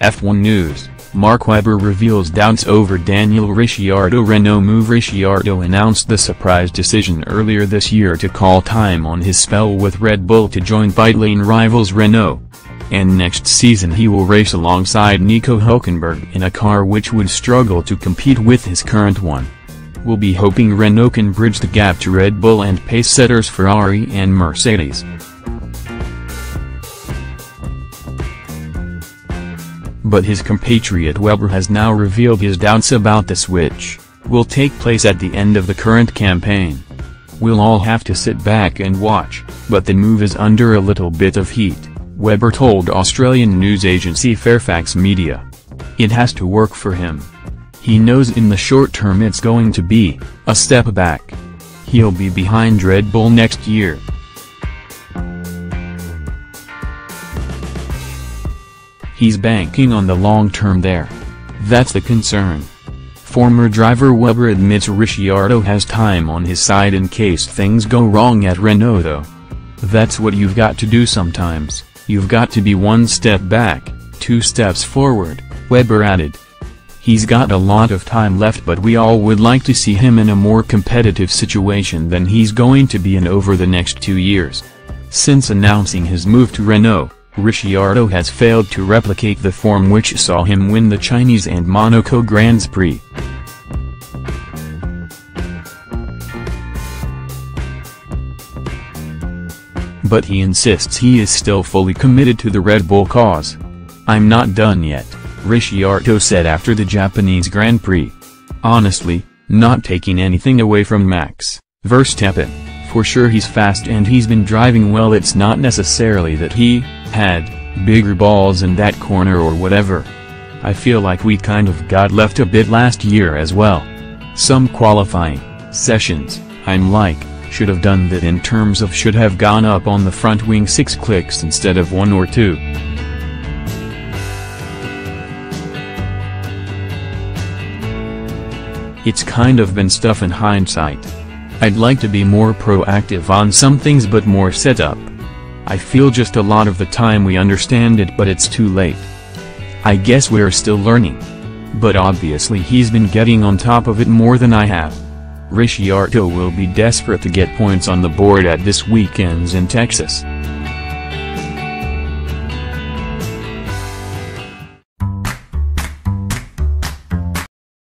F1 News, Mark Webber reveals doubts over Daniel Ricciardo Renault move. Ricciardo announced the surprise decision earlier this year to call time on his spell with Red Bull to join pit-lane rivals Renault. And next season he will race alongside Nico Hülkenberg in a car which would struggle to compete with his current one. We'll be hoping Renault can bridge the gap to Red Bull and pace-setters Ferrari and Mercedes. But his compatriot Webber has now revealed his doubts about the switch will take place at the end of the current campaign. We'll all have to sit back and watch, but the move is under a little bit of heat, Webber told Australian news agency Fairfax Media. It has to work for him. He knows in the short term it's going to be a step back. He'll be behind Red Bull next year. He's banking on the long term there. That's the concern. Former driver Webber admits Ricciardo has time on his side in case things go wrong at Renault though. That's what you've got to do sometimes, you've got to be one step back, two steps forward, Webber added. He's got a lot of time left, but we all would like to see him in a more competitive situation than he's going to be in over the next 2 years. Since announcing his move to Renault, Ricciardo has failed to replicate the form which saw him win the Chinese and Monaco Grands Prix. But he insists he is still fully committed to the Red Bull cause. "I'm not done yet," Ricciardo said after the Japanese Grand Prix. Honestly, not taking anything away from Max Verstappen, for sure he's fast and he's been driving well. It's not necessarily that he had bigger balls in that corner or whatever. I feel like we kind of got left a bit last year as well. Some qualifying sessions, I'm like, should have done that in terms of should have gone up on the front wing 6 clicks instead of 1 or 2. It's kind of been stuff in hindsight. I'd like to be more proactive on some things but more set up. I feel just a lot of the time we understand it but it's too late. I guess we're still learning. But obviously he's been getting on top of it more than I have. Ricciardo will be desperate to get points on the board at this weekend's in Texas.